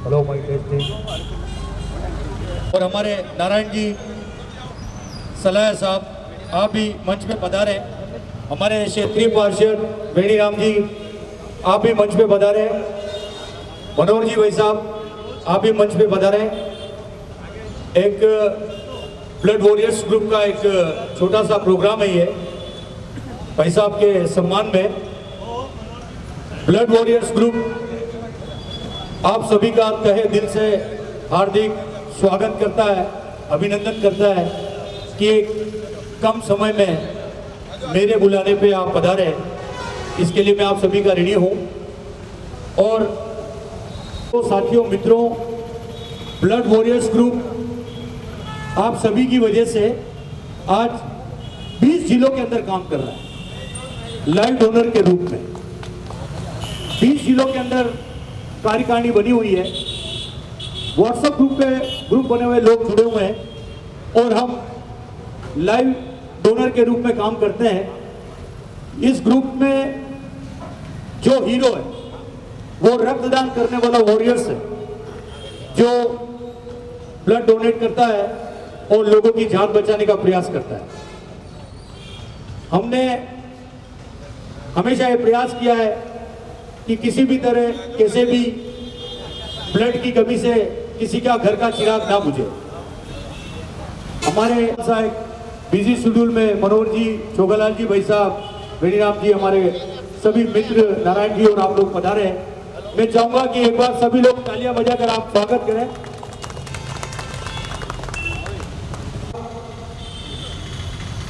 Hello mic testing. और हमारे नारायण जी सलाह साहब आप भी मंच पे पधारे। हमारे क्षेत्रीय पार्षद वेणीराम जी आप भी मंच पे पधारे। मनोहर जी भाई साहब आप भी मंच पे पधारे। एक ब्लड वॉरियर्स ग्रुप का एक छोटा सा प्रोग्राम है ये भाई साहब के सम्मान में। ब्लड वॉरियर्स ग्रुप आप सभी का तहे दिल से हार्दिक स्वागत करता है, अभिनंदन करता है कि एक कम समय में मेरे बुलाने पे आप पधारे। इसके लिए मैं आप सभी का ऋणी हूँ। और तो साथियों मित्रों, ब्लड वॉरियर्स ग्रुप आप सभी की वजह से आज 20 जिलों के अंदर काम कर रहा है लाइव डोनर के रूप में। 20 जिलों के अंदर कार्यकारिणी बनी हुई है। व्हाट्सएप ग्रुप बने हुए लोग जुड़े हुए हैं और हम लाइव डोनर के रूप में काम करते हैं। इस ग्रुप में जो हीरो है वो रक्तदान करने वाला वॉरियर्स है जो ब्लड डोनेट करता है और लोगों की जान बचाने का प्रयास करता है। हमने हमेशा ये प्रयास किया है कि किसी भी तरह कैसे भी ब्लड की कमी से किसी का घर का चिराग ना बुझे। हमारे बिजी शेड्यूल में मनोहर जी, छोगालाल जी भाई साहब, वेणीराम जी, हमारे सभी मित्र, नारायण जी और आप लोग पधारे हैं। मैं चाहूंगा कि एक बार सभी लोग तालियां बजाकर आप स्वागत करें।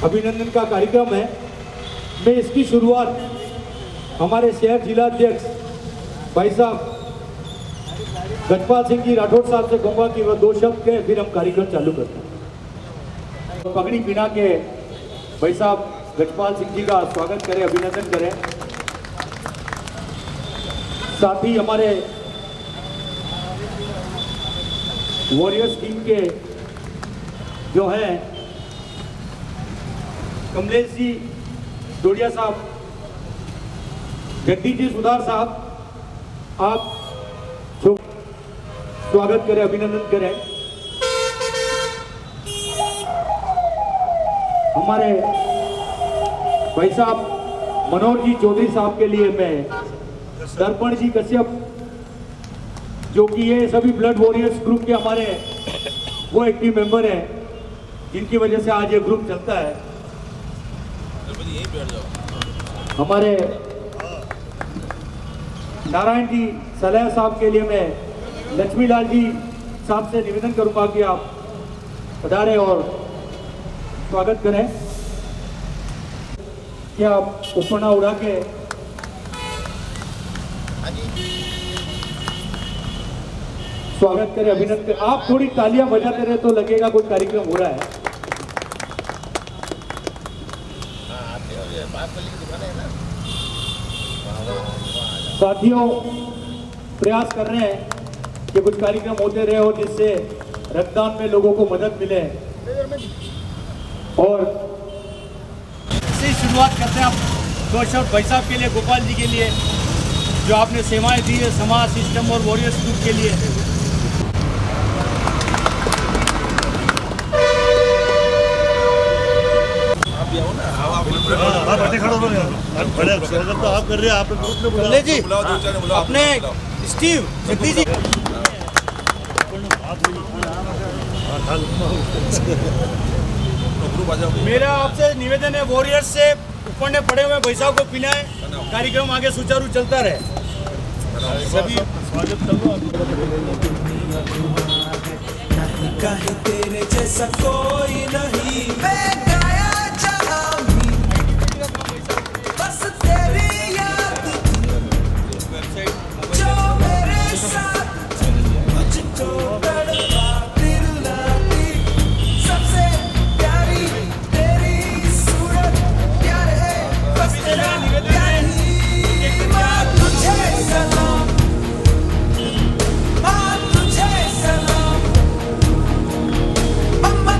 अभिनंदन का कार्यक्रम है। मैं इसकी शुरुआत हमारे शहर जिला अध्यक्ष भाई साहब गजपाल सिंह जी राठौड़ साहब से कहूंगा कि वह 2 शब्द कहे, फिर हम कार्यक्रम चालू करते हैं। पगड़ी पहना के भाई साहब गजपाल सिंह जी का स्वागत करें, अभिनंदन करें। साथ ही हमारे वॉरियर्स टीम के जो हैं कमलेश जी डोडिया साहब, जगदीश जी सुधार साहब, आप स्वागत करें, अभिनंदन करें। हमारे भाई साहब मनोहर जी चौधरी साहब के लिए मैं दर्पण जी कश्यप, जो कि ये सभी ब्लड वॉरियर्स ग्रुप के हमारे वो एक्टिव मेंबर हैं जिनकी वजह से आज ये ग्रुप चलता है। हमारे नारायण जी सलाह साहब के लिए मैं लक्ष्मीलाल जी साहब से निवेदन करूंगा कि आप पधारें और स्वागत करें। क्या आप उपना उड़ा के स्वागत करें, अभिनंदन करें। आप थोड़ी तालियां बजाते रहे तो लगेगा कोई कार्यक्रम हो रहा है। साथियों प्रयास कर रहे हैं कि कुछ कार्यक्रम होते रहे हो जिससे रक्तदान में लोगों को मदद मिले। और इसी शुरुआत करते हैं आप 2 शब्द भाई साहब के लिए, गोपाल जी के लिए जो आपने सेवाएं दी है समाज, सिस्टम और वॉरियर्स ग्रुप के लिए। स्वागत तो आप कर रहे हैं, आपने ग्रुप में बुलाया जी अपने स्टीव जगदीश जी। मेरा आपसे निवेदन है वॉरियर्स से ऊपर ने पड़े हुए भाई साहब को पिलाएं, कार्यक्रम आगे सुचारू चलता रहे। सभी स्वागत करो। तेरे जैसा कोई नहीं,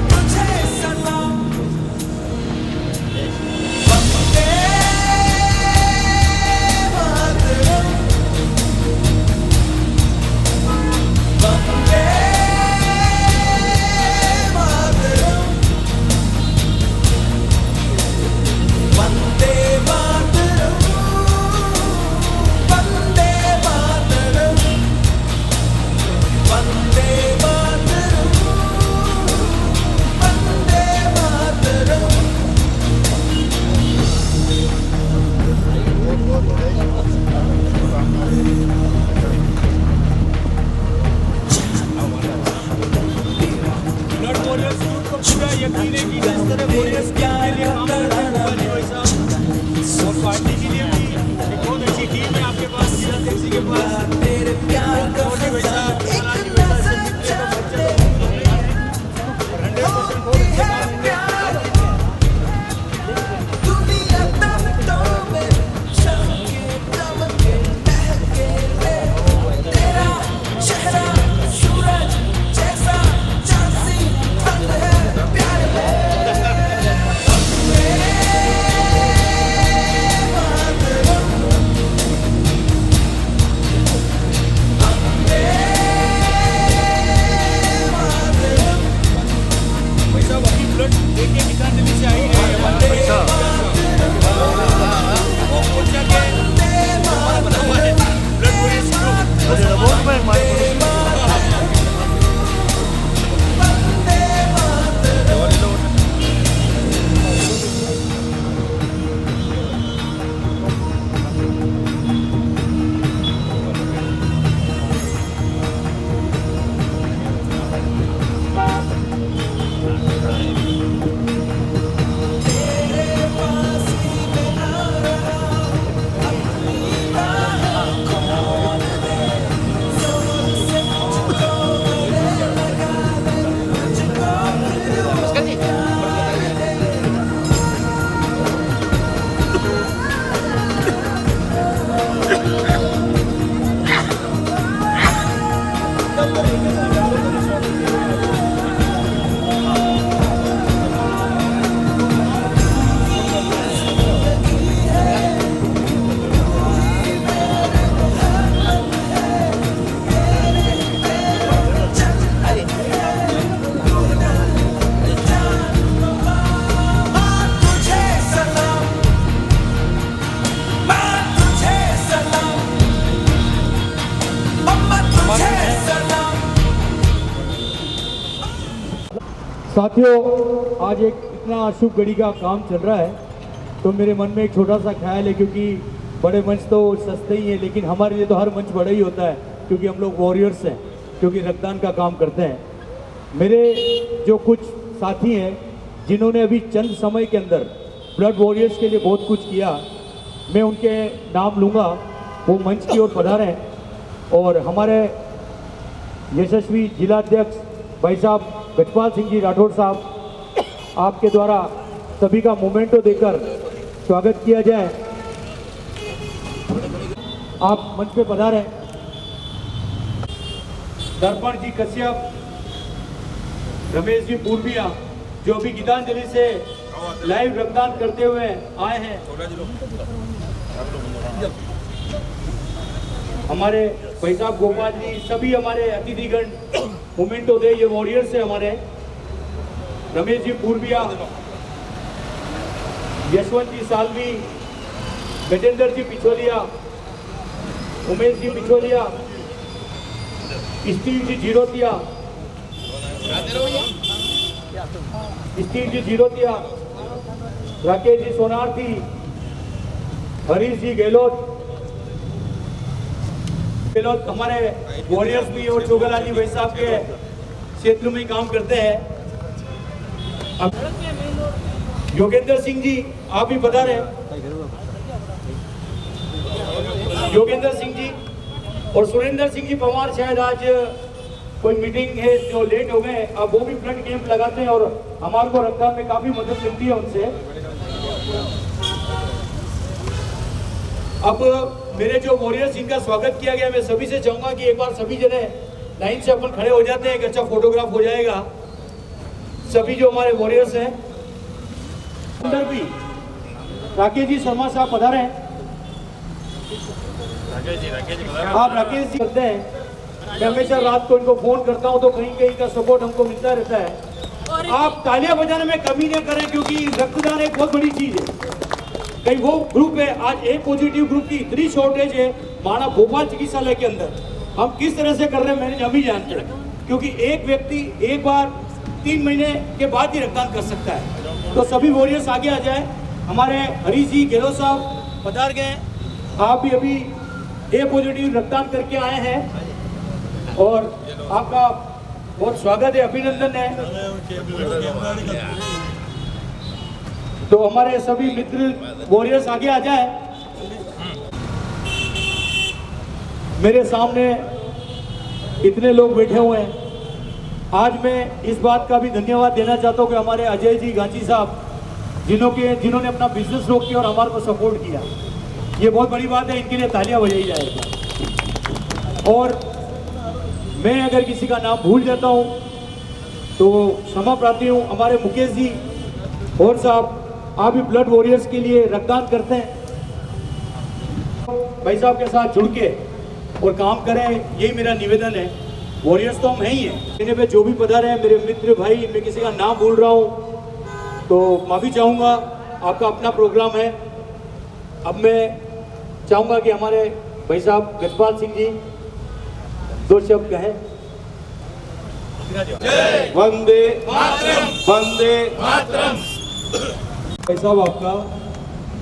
तुझे यकीन है कि जिस तरह वॉरियर्स के लिए काम कर रहे हैं भाई साहब, और पार्टी के लिए भी एक बहुत अच्छी टीम है आपके पास, जिलाध्यक्ष के पास तेरे प्यार का भाई साहब, एक हालांकि वैसा नजर मित्र का बच्चा चाहते तो नहीं है, और 100% बहुत अच्छे काम होंगे। प्यार दुनिया दमटों में चमके दमके महके ले तेरा चेहरा सूरज जैसा चांदनी रंग है प्यार भाई साहब अभी ब्लड देके गीतांजलि से आई है हमारे भाई साहब, वो मोर्चा के हमारा बना हुआ है ब्लड वॉरियर्स ग्रुप। बहुत मैं मार साथियों, आज एक इतना शुभ घड़ी का काम चल रहा है, तो मेरे मन में एक छोटा सा ख्याल है, क्योंकि बड़े मंच तो सस्ते ही हैं, लेकिन हमारे लिए तो हर मंच बड़ा ही होता है, क्योंकि हम लोग वॉरियर्स हैं, क्योंकि रक्तदान का काम करते हैं। मेरे जो कुछ साथी हैं जिन्होंने अभी चंद समय के अंदर ब्लड वॉरियर्स के लिए बहुत कुछ किया, मैं उनके नाम लूँगा, वो मंच की ओर पधारें। और हमारे यशस्वी जिलाध्यक्ष भाई साहब गजपाल सिंह जी राठौड़ साहब, आपके द्वारा सभी का मोमेंटो देकर स्वागत किया जाए। आप मंच पे पधारें। दर्पण जी कश्यप, रमेश जी पूर्विया, जो अभी गीतांजलि से लाइव रक्तदान करते हुए आए हैं। हमारे भाई साहब गोपाल जी, सभी हमारे अतिथिगण मोमेंटो दे, ये वॉरियर्स है हमारे। रमेश जी पूर्विया, यशवंत जी सालवी, गजेंद्र जी पिछोलिया, उमेश जी पिछोलिया, स्टीव जी जीरोतिया, राकेश जी सोनार्थी, हरीश जी गहलोत, हमारे वॉरियर्स भी और चोगलाल जी भाई साहब के क्षेत्र में काम करते हैं। अब योगेंद्र सिंह जी, आप भी बता रहे हैं। योगेंद्र सिंह जी और सुरेंद्र सिंह जी पवार, शायद आज कोई मीटिंग है जो लेट हो गए, अब वो भी ब्लड कैंप लगाते हैं और हमारे को रक्तदान में काफी मदद मिलती है उनसे। अब मेरे जो वॉरियर्स, इनका स्वागत किया गया, मैं सभी से चाहूंगा कि एक बार सभी जने लाइन से अपन खड़े हो जाते हैं, एक अच्छा फोटोग्राफ हो जाएगा। सभी जो हमारे वॉरियर्स हैं, अंदर भी राकेश जी शर्मा साहब पधारे हैं। आप राकेश जी करते हैं, मैं हमेशा रात को इनको फोन करता हूं, तो कहीं कहीं का सपोर्ट हमको मिलता रहता है। आप तालियां बजाने में कमी न करें, क्योंकि रक्तदान एक बहुत बड़ी चीज है। कहीं वो ग्रुप है, आज ए पॉजिटिव ग्रुप की इतनी शॉर्टेज है माना भोपाल चिकित्सालय के अंदर, हम किस तरह से कर रहे हैं मैंने अभी जानते हैं, क्योंकि एक व्यक्ति एक बार 3 महीने के बाद ही रक्तदान कर सकता है। तो सभी वॉरियर्स आगे आ जाए। हमारे हरीश जी गहलोत साहब पधार गए, आप भी अभी ए पॉजिटिव रक्तदान करके आए हैं, और आपका बहुत स्वागत है, अभिनंदन है। तो हमारे सभी मित्र वॉरियर्स आगे आ जाए। मेरे सामने इतने लोग बैठे हुए हैं। आज मैं इस बात का भी धन्यवाद देना चाहता हूँ कि हमारे अजय जी गांची साहब जिन्होंने अपना बिजनेस रोक किया और हमारे को सपोर्ट किया, ये बहुत बड़ी बात है। इनके लिए तालियां बजाई जाएगी। और मैं अगर किसी का नाम भूल जाता हूँ तो क्षमा प्रार्थी हूँ। हमारे मुकेश जी और साहब, आप भी ब्लड वॉरियर्स के लिए रक्तदान करते हैं। भाई साहब के साथ जुड़ के और काम करें, यही मेरा निवेदन है। वॉरियर्स तो हम हैं ही हैं। इन्हें पे जो भी पधारे हैं मेरे मित्र भाई, मैं किसी का नाम भूल रहा हूँ तो माफ़ी चाहूँगा। आपका अपना प्रोग्राम है। अब मैं चाहूँगा कि हमारे भाई साहब गजपाल सिंह जी 2 शब्द कहें। वंदे वंदे भाई साहब आपका,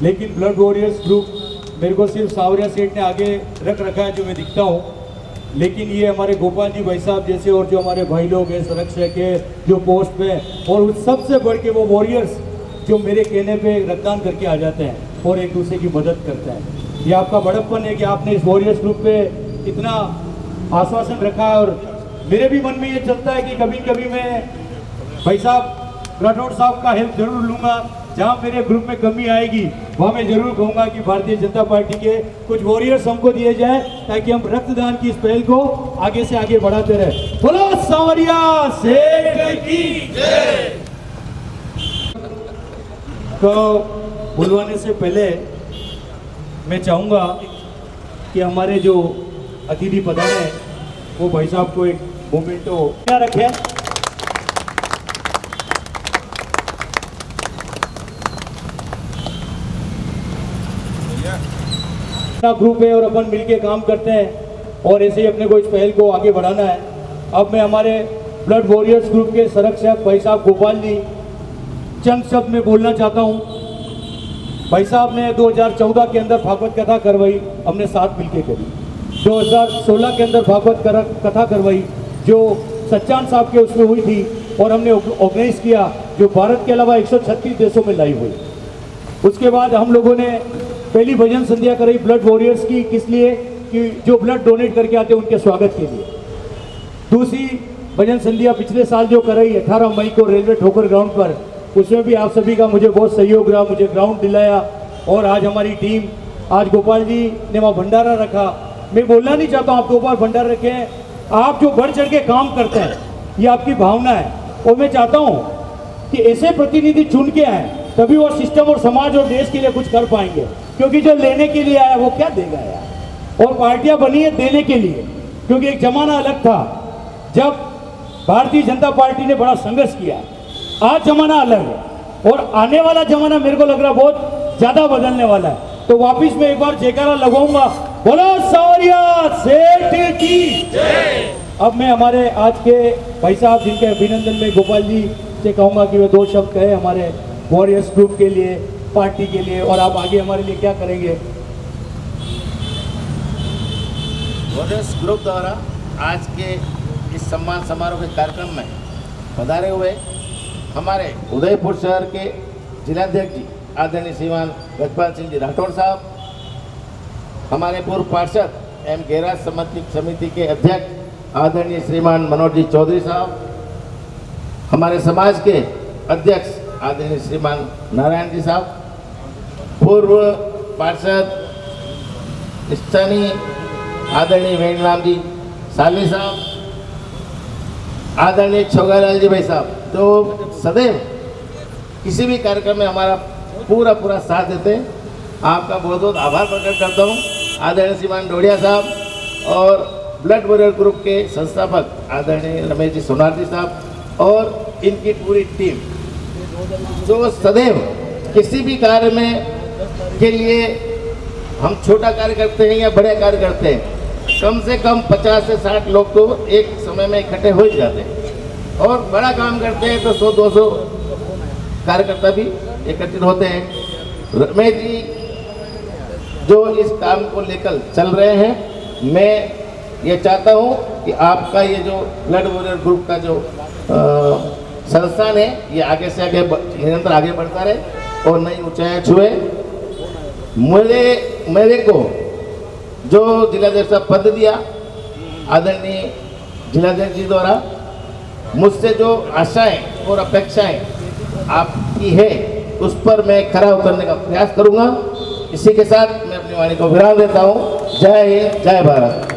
लेकिन ब्लड वॉरियर्स ग्रुप मेरे को सिर्फ सावरिया सेठ ने आगे रख रखा है जो मैं दिखता हूँ, लेकिन ये हमारे गोपाल जी भाई साहब जैसे और जो हमारे भाई लोग हैं संरक्षक है जो पोस्ट पे, और उस सबसे बढ़ के वो वॉरियर्स जो मेरे कहने पे रक्तदान करके आ जाते हैं और एक दूसरे की मदद करते हैं। ये आपका बड़प्पन है कि आपने इस वॉरियर्स ग्रुप पे इतना आश्वासन रखा है। और मेरे भी मन में ये चलता है कि कभी कभी मैं भाई साहब राठौड़ साहब का हेल्प जरूर लूँगा। जहाँ मेरे ग्रुप में कमी आएगी वहाँ मैं जरूर कहूँगा कि भारतीय जनता पार्टी के कुछ वॉरियर्स हमको दिए जाए ताकि हम रक्तदान की इस पहल को आगे से आगे बढ़ाते रहे। बोलो सावरिया सेठ की जय। तो बुलवाने से पहले मैं चाहूँगा कि हमारे जो अतिथि पधारे हैं वो भाई साहब को एक मोमेंटो क्या रखें। ग्रुप है और अपन मिलके काम करते हैं और ऐसे ही अपने को इस पहल को आगे बढ़ाना है। अब मैं हमारे ब्लड वॉरियर्स ग्रुप के संरक्षक भाई साहब गोपाल जी चंद शब्द में बोलना चाहता हूँ। भाई साहब ने 2014 के अंदर भागवत कथा करवाई, हमने साथ मिलके करी। 2016 के अंदर भागवत कथा करवाई जो सच्चान साहब के उसमें हुई थी और हमने ऑर्गेनाइज किया, जो भारत के अलावा 136 देशों में लाइव हुई। उसके बाद हम लोगों ने पहली भजन संध्या कराई ब्लड वॉरियर्स की, किस लिए कि जो ब्लड डोनेट करके आते हैं उनके स्वागत के लिए। दूसरी भजन संध्या पिछले साल जो कराई 18 मई को रेलवे ठोकर ग्राउंड पर, उसमें भी आप सभी का मुझे बहुत सहयोग रहा, मुझे ग्राउंड दिलाया। और आज हमारी टीम, आज गोपाल जी ने वहाँ भंडारा रखा। मैं बोलना नहीं चाहता हूँ आप 2 बार भंडारा रखे हैं। आप जो बढ़ चढ़ के काम करते हैं ये आपकी भावना है और मैं चाहता हूँ कि ऐसे प्रतिनिधि चुन के आए तभी वो सिस्टम और समाज और देश के लिए कुछ कर पाएंगे। क्योंकि जो लेने के लिए आया वो क्या देगा यार। और पार्टियां बनी है देने के लिए, क्योंकि एक जमाना अलग था जब भारतीय जनता पार्टी ने बड़ा संघर्ष किया। आज जमाना अलग है और आने वाला जमाना मेरे को लग रहा बहुत ज्यादा बदलने वाला है। तो वापिस मैं एक बार जयकारा लगाऊंगा, बोलो सावरिया सेठ की जय। अब मैं हमारे आज के भाई साहब जिनके अभिनंदन में गोपाल जी से कहूंगा कि वे 2 शब्द कहे हमारे वॉरियर्स ग्रुप के लिए, पार्टी के लिए, और आप आगे हमारे लिए क्या करेंगे। वॉरियर्स ग्रुप द्वारा आज के इस सम्मान समारोह के कार्यक्रम में पधारे हुए हमारे उदयपुर शहर के जिलाध्यक्ष जी आदरणीय श्रीमान गजपाल सिंह जी राठौड़ साहब, हमारे पूर्व पार्षद एवं गैराज समिति के अध्यक्ष आदरणीय श्रीमान मनोज जी चौधरी साहब, हमारे समाज के अध्यक्ष आदरणीय श्रीमान नारायण जी साहब, पूर्व पार्षद स्थानीय आदरणीय वेणुराम जी साली साहब, आदरणीय छोगालाल जी भाई साहब, तो सदैव किसी भी कार्यक्रम में हमारा पूरा साथ देते हैं। आपका बहुत बहुत आभार प्रकट करता हूँ। आदरणीय श्रीमान डोडिया साहब और ब्लड वॉरियर ग्रुप के संस्थापक आदरणीय रमेश जी सोनार जी साहब और इनकी पूरी टीम जो सदैव किसी भी कार्य में के लिए हम छोटा कार्य करते हैं या बड़े कार्य करते हैं, कम से कम 50 से 60 लोग तो एक समय में इकट्ठे हो ही जाते हैं। और बड़ा काम करते हैं तो 100-200 कार्यकर्ता भी एकत्रित होते हैं। रमेश जी जो इस काम को लेकर चल रहे हैं, मैं ये चाहता हूँ कि कि आपका ये जो ब्लड वॉरियर ग्रुप का जो संस्थान है ये आगे से आगे निरंतर आगे बढ़ता रहे और नई ऊंचाइयां छुए। मेरे को जो जिलाध्यक्ष का पद दिया आदरणीय जिलाध्यक्ष जी द्वारा, मुझसे जो आशाएं और अपेक्षाएं आपकी है उस पर मैं खरा उतरने का प्रयास करूंगा। इसी के साथ मैं अपनी वाणी को विराम देता हूं। जय हिंद, जय भारत।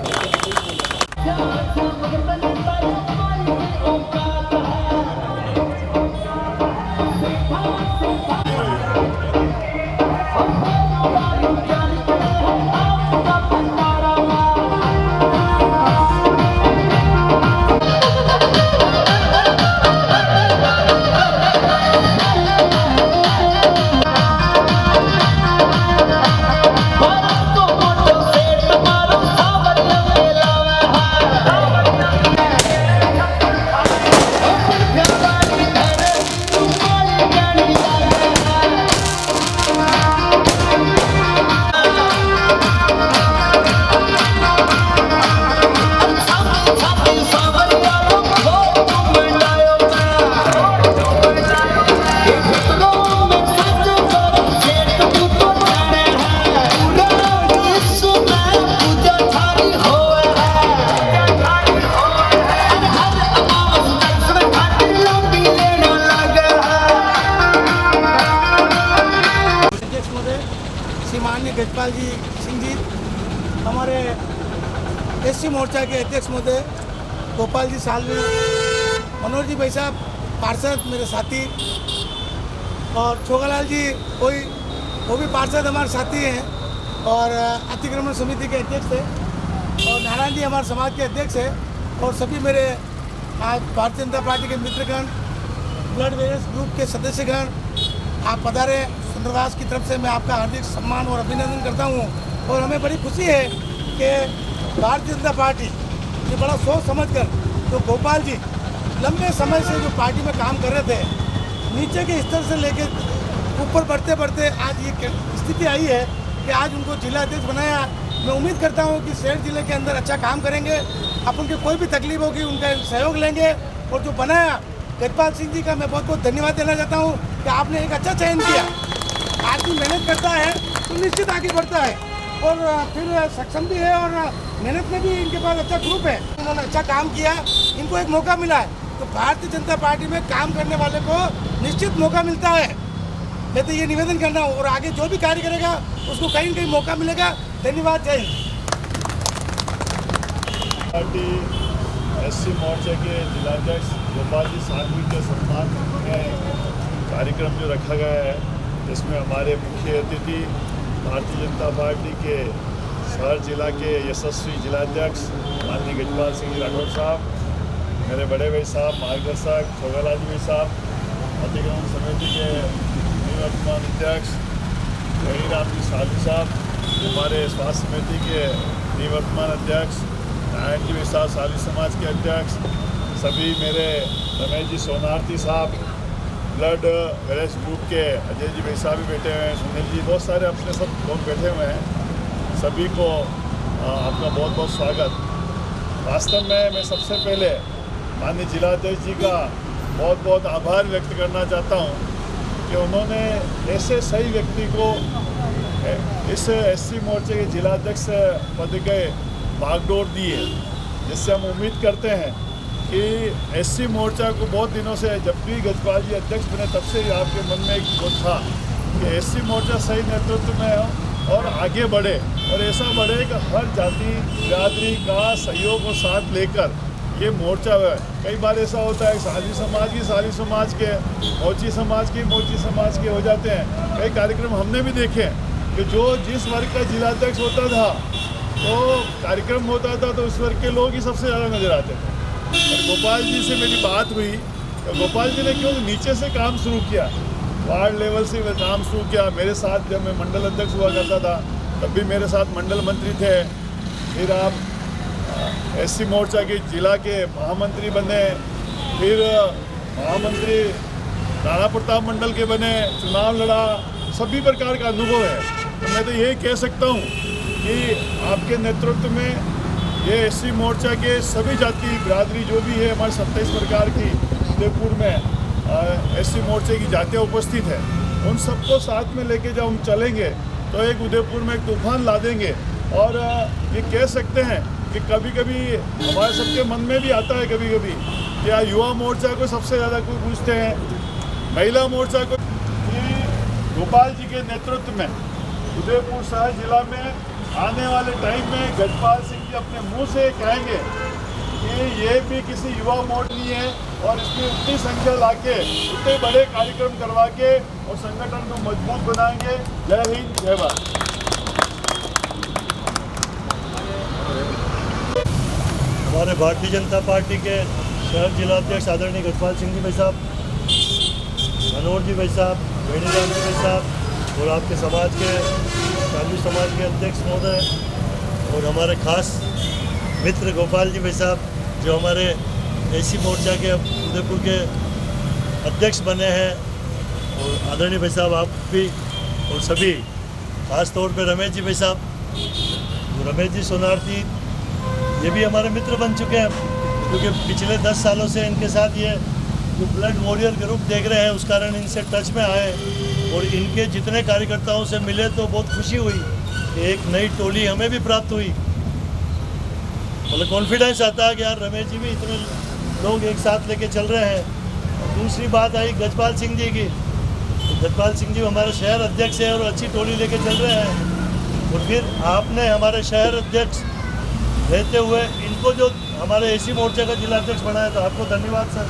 माननीय गजपाल जी सिंह जी, हमारे एससी मोर्चा के अध्यक्ष महोदय गोपाल जी सालवी, मनोज जी भाई साहब पार्षद मेरे साथी, और छोगालाल जी वो भी पार्षद हमारे साथी हैं और अतिक्रमण समिति के अध्यक्ष थे, और नारायण जी हमारे समाज के अध्यक्ष हैं, और सभी मेरे आज भारतीय जनता पार्टी के मित्रगण, ब्लड वेरियर्स ग्रुप के सदस्यगण आप पधारे। सुंदरवास की तरफ से मैं आपका हार्दिक सम्मान और अभिनंदन करता हूं, और हमें बड़ी खुशी है कि भारतीय जनता पार्टी ये बड़ा सोच समझकर तो गोपाल जी लंबे समय से जो पार्टी में काम कर रहे थे, नीचे के स्तर से लेकर ऊपर बढ़ते बढ़ते आज ये स्थिति आई है कि आज उनको जिला अध्यक्ष बनाया। मैं उम्मीद करता हूँ कि शहर जिले के अंदर अच्छा काम करेंगे, अपन की कोई भी तकलीफ होगी उनका सहयोग लेंगे, और जो बनाया गजपाल सिंह जी का मैं बहुत बहुत धन्यवाद देना चाहता हूँ कि आपने एक अच्छा चयन किया। आदमी मेहनत करता है तो निश्चित आगे बढ़ता है, और फिर सक्षम भी है, और मेहनत में भी इनके पास अच्छा ग्रुप है, इन्होंने अच्छा काम किया, इनको एक मौका मिला है। तो भारतीय जनता पार्टी में काम करने वाले को निश्चित मौका मिलता है। मैं तो ये निवेदन करना हूँ, और आगे जो भी कार्य करेगा उसको कहीं न कहीं मौका मिलेगा। धन्यवाद, जय हिंद। पार्टी एससी मोर्चा के जिलाध्यक्ष गोपाल जी सालवी के सम्मान में कार्यक्रम जो रखा गया है, जिसमें हमारे मुख्य अतिथि भारतीय जनता पार्टी के शहर जिला के यशस्वी जिलाध्यक्ष माननीय गजपाल सिंह राठौर साहब, मेरे बड़े भाई साहब मार्गदर्शक छोगालाल जी भाई साहब, अतिक्रमण समिति के निवर्तमान अध्यक्ष वेणीराम जी सालवी साहब, हमारे स्वास्थ्य समिति के निवर्तमान अध्यक्ष नारायण जी भाई साहब, साली समाज के अध्यक्ष, सभी मेरे रमेश जी सोनार्थी साहब, ब्लड वेरियर्स ग्रुप के अजय जी भाई साहब भी बैठे हुए हैं, सुनील जी, बहुत सारे अपने सब लोग बैठे हुए हैं। सभी को आपका बहुत बहुत स्वागत। वास्तव में मैं सबसे पहले माननीय जिलाध्यक्ष जी का बहुत बहुत आभार व्यक्त करना चाहता हूं कि उन्होंने ऐसे सही व्यक्ति को इस एससी मोर्चे के जिलाध्यक्ष पद के बागडोर दी है, जिससे हम उम्मीद करते हैं कि एससी मोर्चा को बहुत दिनों से, जब भी गजपाल जी अध्यक्ष बने तब से ही आपके मन में एक वो था कि एससी मोर्चा सही नेतृत्व में हो और आगे बढ़े, और ऐसा बढ़े कि हर जाति बिरादरी का सहयोग और साथ लेकर ये मोर्चा है। कई बार ऐसा होता है साली समाज की साली समाज के, मोची समाज की मोची समाज के हो जाते हैं। कई कार्यक्रम हमने भी देखे कि जो जिस वर्ग का जिलाध्यक्ष होता था तो कार्यक्रम होता था तो उस वर्ग के लोग ही सबसे ज़्यादा नजर आते थे। और गोपाल जी से मेरी बात हुई तो गोपाल जी ने क्यों नीचे से काम शुरू किया, वार्ड लेवल से काम शुरू किया। मेरे साथ जब मैं मंडल अध्यक्ष हुआ करता था तब भी मेरे साथ मंडल मंत्री थे, फिर आप एससी मोर्चा के जिला के महामंत्री बने, फिर महामंत्री राणा प्रताप मंडल के बने, चुनाव लड़ा, सभी प्रकार का अनुभव है। तो मैं तो यही कह सकता हूँ कि आपके नेतृत्व में ये एससी मोर्चा के सभी जाति बिरादरी जो भी है हमारे 27 प्रकार की उदयपुर में एससी मोर्चे की जातियाँ उपस्थित है, उन सबको साथ में लेके जब हम चलेंगे तो एक उदयपुर में एक तूफान ला देंगे। और ये कह सकते हैं कि कभी कभी हमारे सबके मन में भी आता है कभी कभी क्या युवा मोर्चा को सबसे ज़्यादा कोई पूछते हैं, महिला मोर्चा को। गोपाल जी के नेतृत्व में उदयपुर शहर जिला में आने वाले टाइम में गजपाल सिंह जी अपने मुंह से कहेंगे कि ये भी किसी युवा मोर्चा नहीं है और इसमें उतनी संख्या लाके उतने बड़े कार्यक्रम करवा के और संगठन को मजबूत बनाएंगे। जय हिंद, जय भारत। हमारे भारतीय जनता पार्टी के शहर जिलाध्यक्ष आदरणीय गजपाल सिंह जी भाई साहब, मनोहर जी भाई साहब, वेणीराम जी भाई साहब और आपके समाज के साधु समाज के अध्यक्ष महोदय और हमारे खास मित्र गोपाल जी भाई साहब जो हमारे एसी मोर्चा के उदयपुर के अध्यक्ष बने हैं, और आदरणीय भाई साहब आप भी और सभी खास तौर पे रमेश जी भाई साहब, रमेश जी सोनार्थी ये भी हमारे मित्र बन चुके हैं क्योंकि पिछले 10 सालों से इनके साथ ये जो ब्लड वॉरियर ग्रुप देख रहे हैं उस कारण इनसे टच में आए और इनके जितने कार्यकर्ताओं से मिले तो बहुत खुशी हुई कि एक नई टोली हमें भी प्राप्त हुई। मतलब कॉन्फिडेंस आता है कि यार रमेश जी भी इतने लोग एक साथ लेके चल रहे हैं। दूसरी बात आई गजपाल सिंह जी की, तो गजपाल सिंह जी हमारे शहर अध्यक्ष हैं और अच्छी टोली लेके चल रहे हैं। और फिर आपने हमारे शहर अध्यक्ष रहते हुए इनको जो हमारे एसी मोर्चा का जिला अध्यक्ष बनाया, तो आपको धन्यवाद सर,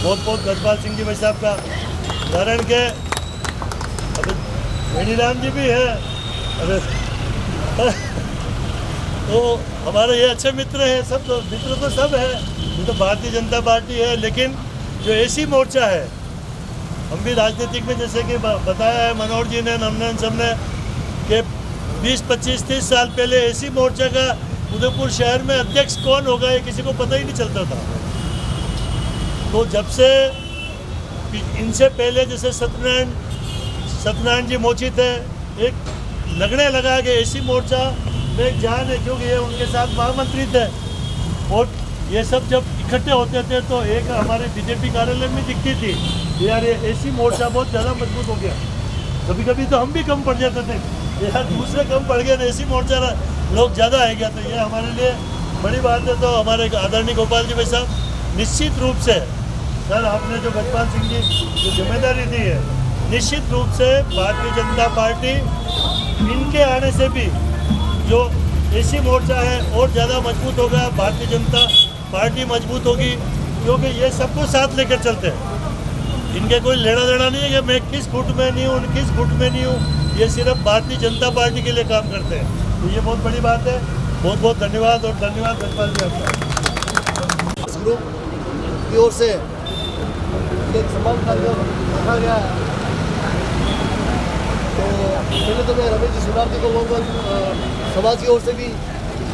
बहुत बहुत गजपाल सिंह जी भाई साहब का। कारण के अभी वेणीराम जी भी है, अरे तो हमारे ये अच्छे मित्र हैं, सब तो मित्र तो सब है, ये तो भारतीय जनता पार्टी है। लेकिन जो एसी मोर्चा है, हम भी राजनीतिक में जैसे कि बताया है मनोहर जी ने, हमने सबने कि 20, 25, 30 साल पहले एसी मोर्चा का उदयपुर शहर में अध्यक्ष कौन होगा ये किसी को पता ही नहीं चलता था। तो जब से इनसे पहले जैसे सत्यनारायण जी मोची थे, एक लगने लगा कि एसी मोर्चा में एक जान है, क्योंकि ये उनके साथ महामंत्री थे और ये सब जब इकट्ठे होते थे तो एक हमारे बीजेपी कार्यालय में दिखती थी यार ये एसी मोर्चा बहुत ज़्यादा मजबूत हो गया। कभी कभी तो हम भी कम पड़ जाते थे, यार दूसरे कम पड़ गए, एसी मोर्चा लोग ज़्यादा आ गया। तो ये हमारे लिए बड़ी बात है। तो हमारे आदरणीय गोपाल जी भाई साहब, निश्चित रूप से सर आपने जो गजपाल सिंह जी जो जिम्मेदारी दी है, निश्चित रूप से भारतीय जनता पार्टी इनके आने से भी जो एसी मोर्चा है और ज़्यादा मजबूत होगा, भारतीय जनता पार्टी मजबूत होगी, क्योंकि ये सबको साथ लेकर चलते हैं। इनके कोई लेना देना नहीं है कि मैं किस गुट में नहीं हूँ, किस गुट में नहीं हूँ, ये सिर्फ भारतीय जनता पार्टी के लिए काम करते हैं। तो ये बहुत बड़ी बात है। बहुत बहुत धन्यवाद और धन्यवाद गजपाल जी आपका। इस ग्रुप की ओर से एक सम्मान कार्यक्रम रखा गया है। तो पहले तो मैं रमेश जी सोनार्थी को बहुत बहुत समाज की ओर से भी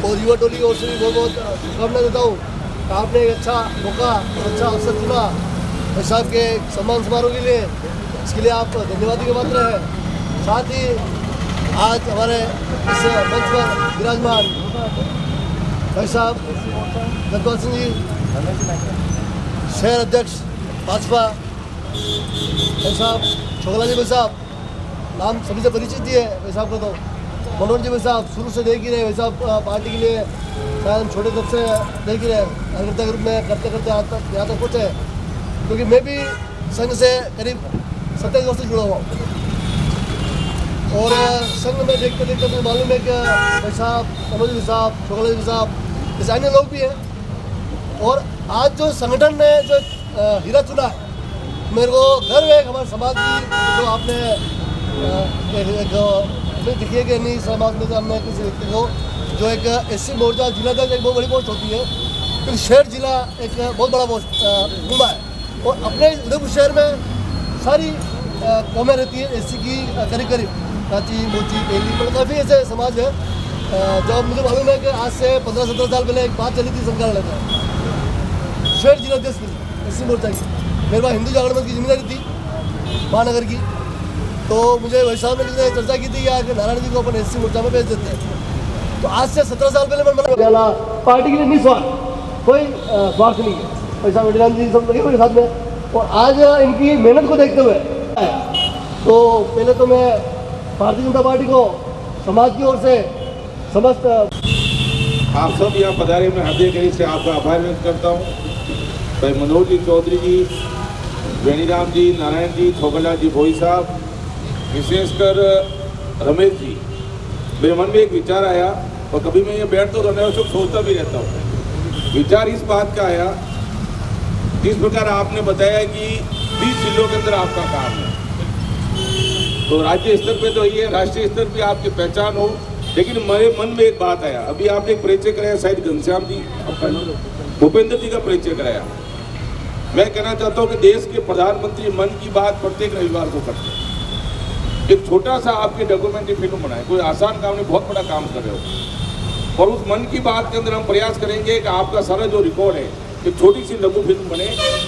और युवा टोली की ओर से भी बहुत बहुत शुभकामनाएं देता हूँ। आपने एक अच्छा मौका और अच्छा अवसर चुना भाई साहब के सम्मान समारोह के लिए, इसके लिए आप धन्यवाद के पात्र हैं। साथ ही आज हमारे इस मंच पर विराजमान भाई साहब गजपाल सिंह जी, शहर अध्यक्ष भाजपा भाई साहब छोगला जी भाई साहब, नाम सभी से परिचित ही है भाई साहब का। तो मनोहर जी भाई साहब शुरू से देख ही रहे भाई साहब पार्टी के लिए, शायद हम छोटे तब से देख ही रहे कार्यकर्ता ग्रुप में करते करते आज तक यहाँ तक पहुँचे, क्योंकि मैं भी संघ से करीब 27 वर्ष से जुड़ा हुआ हूँ। और संघ में देखते देखते मुझे मालूम है कि भाई साहब, मनोज जी साहब, छोगला जी साहब जैसे अन्य लोग भी हैं। और आज जो संगठन ने जो हीरा चुना है, मेरे को गर्व है हमारे समाज की, जो आपने एक दिखिए कि नहीं समाज में हमने किसी व्यक्ति को जो एक एससी मोर्चा जिला तक एक बहुत बड़ी पोस्ट होती है, क्योंकि शहर जिला एक बहुत बड़ा पोस्ट घूमा है। और अपने उदयपुर शहर में सारी कौमें रहती है एससी की, करीब करीब काची, मोची, पेली, मतलब काफ़ी ऐसे समाज है। जो मुझे मालूम है कि आज से 15-17 साल पहले एक बात चली थी संकल्प लेकर शहर जिला अध्यक्ष की एससी मोर्चा की। मेरे पास हिंदू जागरण मंच की जिम्मेदारी थी महानगर की, तो मुझे भाई साहब ने चर्चा की थी यार कि नारायण जी को अपन एससी मोर्चा में भेज देते हैं। तो तो आज से 17 साल पहले मैं पार्टी के लिए निस्वार्थ, कोई स्वार्थ नहीं है। पैसा वेडीराम जी सब लगे हुए साथ में, और आज इनकी मेहनत को देखते हुए तो पहले तो मैं भारतीय जनता पार्टी को समाज की ओर से समस्त आप सब यहाँ पधारे, मैं हृदय गहरी से आपका आभार व्यक्त करता हूँ। भाई मनोज जी चौधरी जी, वेणीराम जी, नारायण जी, छोकलाल जी भोई साहब, विशेषकर रमेश जी, मेरे मन में एक विचार आया और कभी मैं ये बैठ तो रहने वाला सोचता भी रहता हूँ। विचार इस बात का आया, जिस प्रकार आपने बताया कि 20 जिलों के अंदर आपका काम है, तो राज्य स्तर पे तो ये, राष्ट्रीय स्तर पे आपकी पहचान हो, लेकिन मेरे मन में एक बात आया। अभी आपने एक परिचय कराया शायद घनश्याम जी, भूपेंद्र जी का परिचय कराया। मैं कहना चाहता हूँ कि देश के प्रधानमंत्री मन की बात प्रत्येक रविवार को करते हैं। एक छोटा सा आपके डॉक्यूमेंट्री फिल्म बनाए, कोई आसान काम नहीं, बहुत बड़ा काम कर रहे हो, और उस मन की बात के अंदर हम प्रयास करेंगे कि आपका सारा जो रिकॉर्ड है, एक छोटी सी लघु फिल्म बने।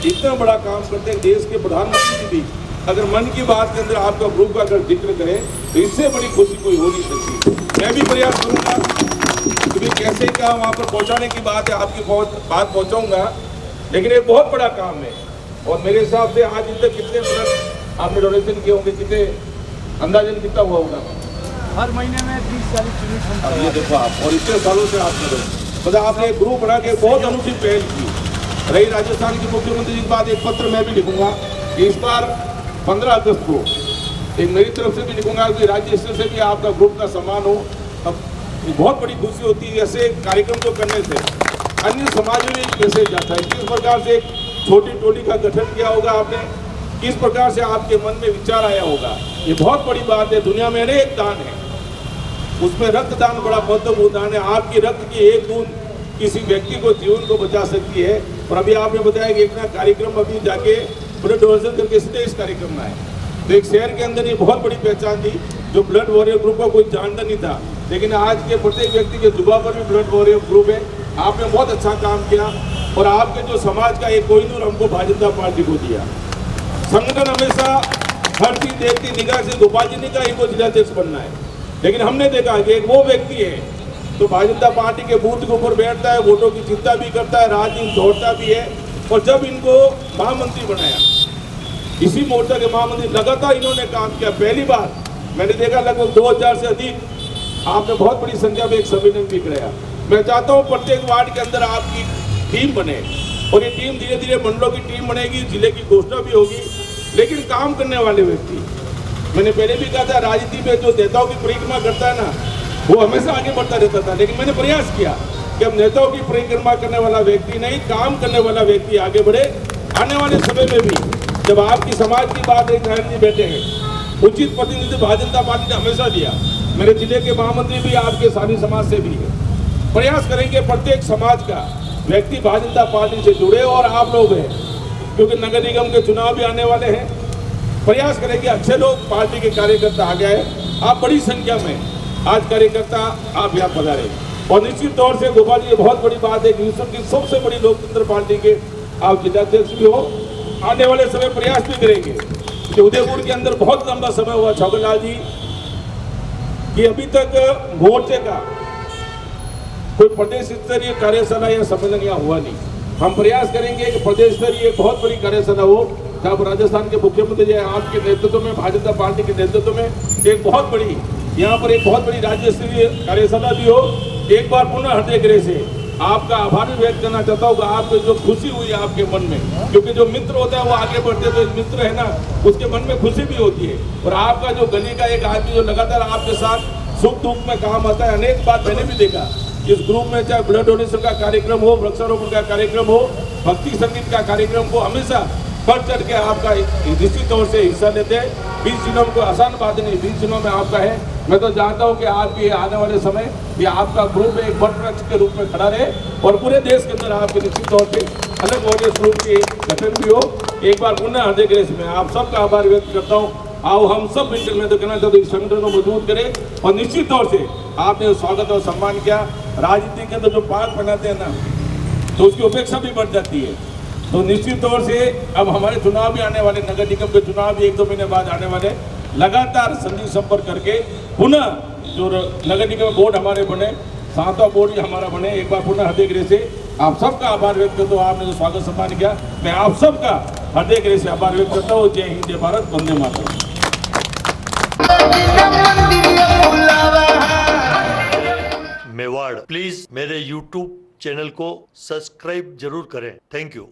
इतना बड़ा काम करते हैं देश के प्रधानमंत्री भी अगर मन की बात के अंदर आपका ग्रुप का अगर जिक्र करें तो इससे बड़ी खुशी कोई हो नहीं सकती। मैं भी प्रयास करूंगा कि कैसे क्या वहाँ पर पहुँचाने की बात है, आपकी बात पहुँचाऊंगा, लेकिन एक बहुत बड़ा काम है। और मेरे हिसाब से आज तक कितने प्रोडक्ट आपने डोनेशन किए होंगे, कितने अंदाजन कितना हुआ होगा? हर महीने में 30-40 यूनिट। अब ये देखो आप, और इतने सालों से आप करो, मतलब आपने एक ग्रुप बना के बहुत अनूठी पहल की। रही राजस्थान के मुख्यमंत्री जी की बात, एक पत्र मैं भी लिखूंगा कि इस बार 15 अगस्त को एक मेरी तरफ से भी लिखूंगा कि राज्य स्तर से भी आपका ग्रुप का सम्मान हो। अब बहुत बड़ी खुशी होती है ऐसे कार्यक्रम को करने से, अन्य समाज में एक मैसेज जाता है। किस प्रकार से एक छोटी टोली का गठन किया होगा आपने, किस प्रकार से आपके मन में विचार आया होगा, ये बहुत बड़ी बात है। दुनिया में अनेक दान है, उसमें रक्तदान बड़ा महत्वपूर्ण दान है। आपकी रक्त की एक बूंद किसी व्यक्ति को जीवन को बचा सकती है। और अभी आपने बताया कि इतना कार्यक्रम अभी जाके ब्लड डोनेशन करके सीधे इस कार्यक्रम में आए, तो एक शहर के अंदर ये बहुत बड़ी पहचान थी। जो ब्लड वॉरियर ग्रुप का कोई जानता नहीं था, लेकिन आज के प्रत्येक व्यक्ति के जुबा पर भी ब्लड वॉरियर ग्रुप है। आपने बहुत अच्छा काम किया, और आपके जो समाज का एक कोहिनूर हमको भारतीय जनता पार्टी को दिया। संगठन हमेशा हर चीज देखती निगाह से, गोपाल जी ने कहा इनको जिलाध्यक्ष बनना है, लेकिन हमने देखा कि एक वो व्यक्ति है तो भारतीय जनता पार्टी के बूथ के ऊपर बैठता है, वोटों की चिंता भी करता है, रात दिन दौड़ता भी है। और जब इनको महामंत्री बनाया, इसी मोर्चा के महामंत्री, लगातार इन्होंने काम किया। पहली बार मैंने देखा लगभग 2000 से अधिक आपने बहुत बड़ी संख्या में एक सम्मेलन भी कराया। मैं चाहता हूँ प्रत्येक वार्ड के अंदर आपकी टीम बने, और ये टीम धीरे धीरे मंडलों की टीम बनेगी, जिले की घोषणा भी होगी, लेकिन काम करने वाले व्यक्ति। मैंने पहले भी कहा था, राजनीति में जो नेताओं की परिक्रमा करता है ना, वो हमेशा आगे बढ़ता रहता था, लेकिन मैंने प्रयास किया कि अब नेताओं की परिक्रमा करने वाला व्यक्ति नहीं, काम करने वाला व्यक्ति आगे बढ़े। आने वाले समय में भी जब आपकी समाज की बात एक नारायण जी बैठे हैं, उचित प्रतिनिधित्व भारतीय जनता पार्टी ने हमेशा दिया। मेरे जिले के महामंत्री भी आपके सारी समाज से भी है। प्रयास करेंगे प्रत्येक समाज का व्यक्ति भारतीय जनता पार्टी से जुड़े, और आप लोग हैं, क्योंकि नगर निगम के चुनाव भी आने वाले हैं। प्रयास करेंगे अच्छे लोग, पार्टी के कार्यकर्ता आ गए, आप बड़ी संख्या में आज कार्यकर्ता आप यहाँ पधारे। और निश्चित तौर से गोपाल जी, ये बहुत बड़ी बात है कि विश्व की सबसे बड़ी लोकतंत्र पार्टी के आप जिलाध्यक्ष भी हो। आने वाले समय प्रयास भी करेंगे कि उदयपुर के अंदर बहुत लंबा समय हुआ छोकलाल जी कि अभी तक मोर्चे का कोई प्रदेश स्तरीय कार्यशाला या सम्मेलन यहाँ हुआ नहीं। हम प्रयास करेंगे कि प्रदेश स्तरीय बहुत बड़ी कार्यशाला हो, जहाँ पर राजस्थान के मुख्यमंत्री जी आपके नेतृत्व में, भारतीय जनता पार्टी के नेतृत्व में एक बहुत बड़ी, यहाँ पर एक बहुत बड़ी राज्य स्तरीय कार्यशाला भी हो। एक बार पुनः हृदय गृह से आपका आभार भी व्यक्त करना चाहता हूँ, आपको जो खुशी हुई आपके मन में, क्योंकि जो मित्र होता है वो आगे बढ़ते, तो मित्र है ना, उसके मन में खुशी भी होती है। और आपका जो गली का एक आदमी जो लगातार आपके साथ सुख दुख में काम आता है, अनेक बात मैंने भी देखा इस ग्रुप में, चाहे ब्लड डोनेशन का कार्यक्रम हो, वृक्षारोपण का कार्यक्रम हो, भक्ति संगीत का कार्यक्रम हो, हमेशा बढ़ चढ़ के आपका निश्चित तौर से हिस्सा लेते हैं। 20 जिलों में कोई आसान बात नहीं, 20 जिलों में आपका है। मैं तो जानता हूं कि आपके आने वाले समय ये आपका ग्रुप एक बट वृक्ष के रूप में खड़ा रहे, और पूरे देश के अंदर आपके निश्चित तौर पे अलग वॉरियर्स ग्रुप के गठन भी हो। एक बार पुनः हृदय गृह में आप सबका आभार व्यक्त करता हूँ। आओ हम सब मिलकर, मैं तो कहना चाहता हूँ, इस संगठन को मजबूत करें। और निश्चित तौर से आपने स्वागत और सम्मान किया। राजनीति के अंदर जो पार्ट बनाते हैं ना, तो उसकी उपेक्षा भी बढ़ जाती है। तो निश्चित तौर से अब हमारे चुनाव भी आने वाले, नगर निगम के चुनाव भी 1-2 महीने बाद आने वाले, लगातार संधि संपर्क करके पुनः जो नगर निगम बोर्ड हमारे बने, सातवां बोर्ड भी हमारा बने। एक बार पुनः हृदय गृह से आप सबका आभार व्यक्त करता हूँ। आपने जो स्वागत सम्मान किया, मैं आप सबका हृदय गृह से आभार व्यक्त करता हूँ। जय हिंद, जय भारत, वंदे मातरम। मेवाड़, प्लीज मेरे YouTube चैनल को सब्सक्राइब जरूर करें। Thank you.